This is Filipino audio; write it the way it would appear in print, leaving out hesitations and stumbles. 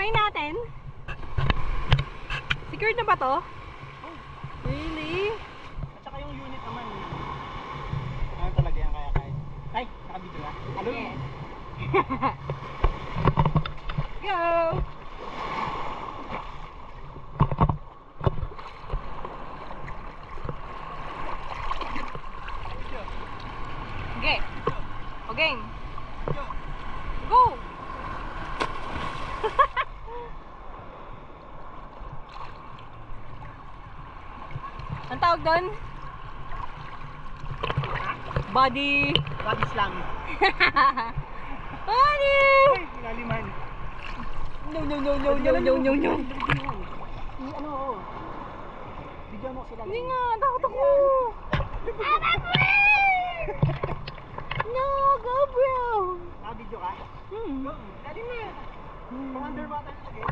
Try natin. Secured na ba to? Really? At saka yung unit naman. Ano talaga yan kaya? Ay, nakabidyo na. Ano? Yes. Go! Okay. Okay. Go! Ang tawag doon? Body. Body slam. Body! Ay, naliman. No. Ano, oh. Bigyan mo sila. Hindi nga, takot ako. No, go bro! Nakabidyo ka? Dali na. Pang underwater na lagay.